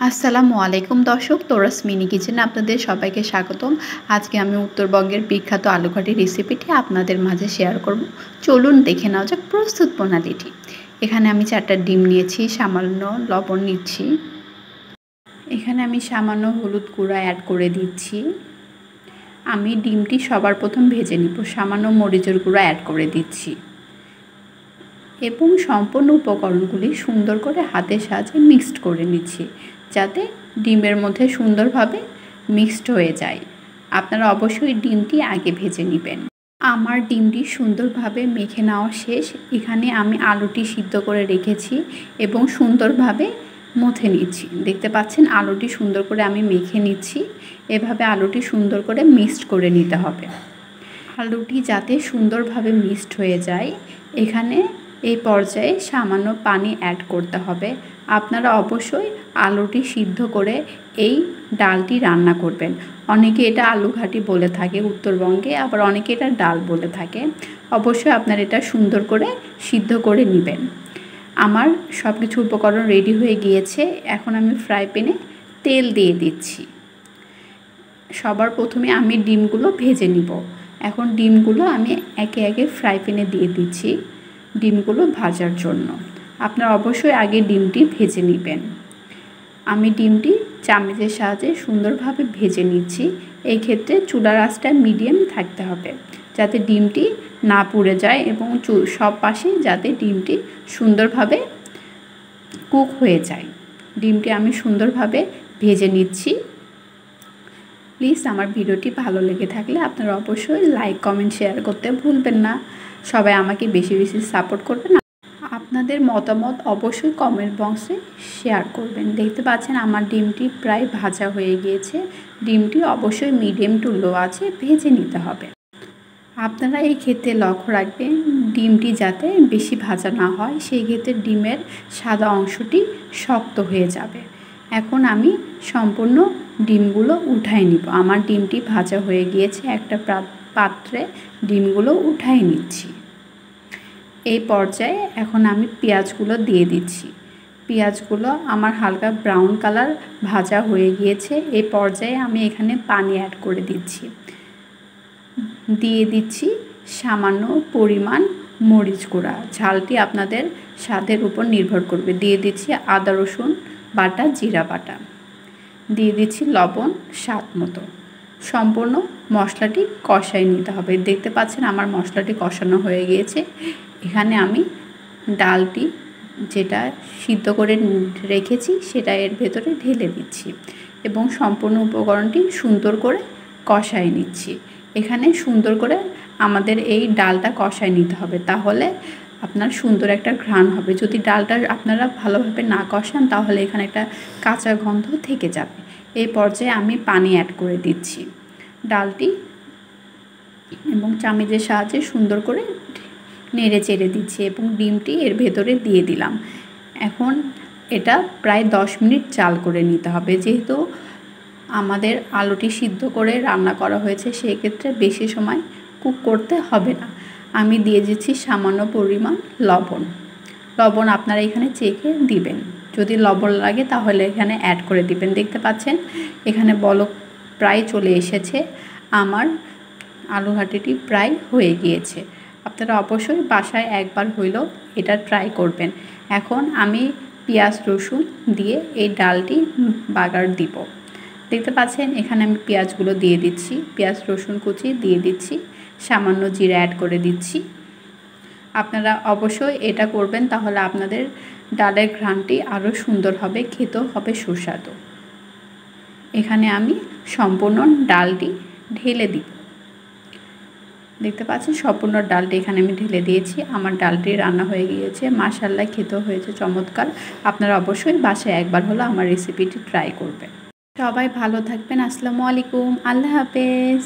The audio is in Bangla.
আসসালামু আলাইকুম দর্শক, তোরাস মিনি কিচেনে আপনাদের সবাইকে স্বাগতম। আজকে আমি উত্তরবঙ্গের বিখ্যাত আলুঘাটি রেসিপিটি আপনাদের মাঝে শেয়ার করব। চলুন দেখে নেওয়া যাক প্রস্তুত প্রণালীটি। এখানে আমি 4টা ডিম নিয়েছি, সামান্য লবণ নিচ্ছি। এখানে আমি সামান্য হলুদ গুঁড়া অ্যাড করে দিচ্ছি। আমি ডিমটি সবার প্রথম ভেজে নিব। সামান্য মরিচের গুঁড়া অ্যাড করে দিচ্ছি এবং সম্পূর্ণ উপকরণগুলি সুন্দর করে হাতের সাহায্যে মিক্সড করে নিচ্ছি, যাতে ডিমের মধ্যে সুন্দরভাবে মিক্সড হয়ে যায়। আপনারা অবশ্যই ডিমটি আগে ভেজে নেবেন। আমার ডিমটি সুন্দরভাবে মেখে নেওয়া শেষ। এখানে আমি আলুটি সিদ্ধ করে রেখেছি এবং সুন্দরভাবে মথে নিচ্ছি। দেখতে পাচ্ছেন আলুটি সুন্দর করে আমি মেখে নিচ্ছি। এভাবে আলুটি সুন্দর করে মিক্সড করে নিতে হবে। আলুটি যাতে সুন্দরভাবে মিক্সড হয়ে যায়, এখানে এই পর্যায়ে সামান্য পানি অ্যাড করতে হবে। আপনারা অবশ্যই আলুটি সিদ্ধ করে এই ডালটি রান্না করবেন। অনেকে এটা আলুঘাটি বলে থাকে উত্তরবঙ্গে, আবার অনেকে এটা ডাল বলে থাকে। অবশ্যই আপনারা এটা সুন্দর করে সিদ্ধ করে নেবেন। আমার সব কিছু উপকরণ রেডি হয়ে গিয়েছে। এখন আমি ফ্রাই প্যানে তেল দিয়ে দিচ্ছি। সবার প্রথমে আমি ডিমগুলো ভেজে নিব। এখন ডিমগুলো আমি একে একে ফ্রাই প্যানে দিয়ে দিচ্ছি ডিমগুলো ভাজার জন্য। আপনারা অবশ্যই আগে ডিমটি ভেজে নেবেন। আমি ডিমটি চামচের সাহায্যে সুন্দরভাবে ভেজে নিচ্ছি। এই ক্ষেত্রে চুলার আঁচটা মিডিয়াম থাকতে হবে, যাতে ডিমটি না পুড়ে যায় এবং সব পাশে যাতে ডিমটি সুন্দরভাবে কুক হয়ে যায়। ডিমটি আমি সুন্দরভাবে ভেজে নিচ্ছি। প্লিজ আমার ভিডিওটি ভালো লেগে থাকলে আপনারা অবশ্যই লাইক, কমেন্ট, শেয়ার করতে ভুলবেন না। সবাই আমাকে বেশি বেশি সাপোর্ট করবেন। আপনাদের মতামত অবশ্যই কমেন্ট বক্সে শেয়ার করবেন। দেখতে পাচ্ছেন আমার ডিমটি প্রায় ভাজা হয়ে গিয়েছে। ডিমটি অবশ্যই মিডিয়াম টু লো আছে ভেজে নিতে হবে। আপনারা এই ক্ষেত্রে লক্ষ্য রাখবেন ডিমটি যাতে বেশি ভাজা না হয়, সেই ক্ষেত্রে ডিমের সাদা অংশটি শক্ত হয়ে যাবে। এখন আমি সম্পূর্ণ ডিমগুলো উঠাই নিব। আমার ডিমটি ভাজা হয়ে গিয়েছে। একটা পাত্রে ডিমগুলো উঠাই নিচ্ছি। এই পর্যায়ে এখন আমি পেঁয়াজগুলো দিয়ে দিচ্ছি। পেঁয়াজগুলো আমার হালকা ব্রাউন কালার ভাজা হয়ে গিয়েছে। এই পর্যায়ে আমি এখানে পানি অ্যাড করে দিচ্ছি। দিয়ে দিচ্ছি সামান্য পরিমাণ মরিচ গুঁড়া। ঝালটি আপনাদের স্বাদের উপর নির্ভর করবে। দিয়ে দিচ্ছি আদা রসুন বাটা, জিরা বাটা। দিয়ে দিচ্ছি লবণ স্বাদ মতো। সম্পূর্ণ মশলাটি কষাই নিতে হবে। দেখতে পাচ্ছেন আমার মশলাটি কষানো হয়ে গিয়েছে। এখানে আমি ডালটি যেটা সিদ্ধ করে রেখেছি সেটা এর ভেতরে ঢেলে দিচ্ছি এবং সম্পূর্ণ উপকরণটি সুন্দর করে কষাই নিচ্ছি। এখানে সুন্দর করে আমাদের এই ডালটা কষাই নিতে হবে, তাহলে আপনার সুন্দর একটা ঘ্রাণ হবে। যদি ডালটা আপনারা ভালোভাবে না কষান তাহলে এখানে একটা কাঁচা গন্ধ থেকে যাবে। এই পর্যায়ে আমি পানি অ্যাড করে দিচ্ছি ডালটি এবং চামচের সাহায্যে সুন্দর করে নেড়ে চেড়ে দিচ্ছি এবং ডিমটি এর ভেতরে দিয়ে দিলাম। এখন এটা প্রায় 10 মিনিট জাল করে নিতে হবে। যেহেতু আমাদের আলুটি সিদ্ধ করে রান্না করা হয়েছে, সেই ক্ষেত্রে বেশি সময় কুক করতে হবে না। আমি দিয়ে দিচ্ছি সামান্য পরিমাণ লবণ। লবণ আপনারা এখানে চেখে দিবেন। যদি লবণ লাগে তাহলে এখানে অ্যাড করে দিবেন। দেখতে পাচ্ছেন এখানে বলক প্রায় চলে এসেছে। আমার আলুঘাটিটি প্রায় হয়ে গিয়েছে। আপনারা অবশ্যই বাসায় একবার হইলেও এটা ট্রাই করবেন। এখন আমি পেঁয়াজ রসুন দিয়ে এই ডালটি বাগার দিব। দেখতে পাচ্ছেন এখানে আমি পেঁয়াজগুলো দিয়ে দিচ্ছি, পেঁয়াজ রসুন কুচি দিয়ে দিচ্ছি, সামান্য জিরা অ্যাড করে দিচ্ছি। আপনারা অবশ্যই এটা করবেন, তাহলে আপনাদের ডালের ঘ্রাণটি আরও সুন্দর হবে, খেতেও হবে সুস্বাদু। এখানে আমি সম্পূর্ণ ডালটি ঢেলে দিব। দেখতে পাচ্ছেন সম্পূর্ণ ডালটি এখানে আমি ঢেলে দিয়েছি। আমার ডালটি রান্না হয়ে গিয়েছে। মাশাআল্লাহ, খেতেও হয়েছে চমৎকার। আপনারা অবশ্যই বাসায় একবার হলো আমার রেসিপিটি ট্রাই করবেন। সবাই ভালো থাকবেন। আসসালামু আলাইকুম। আল্লাহ হাফেজ।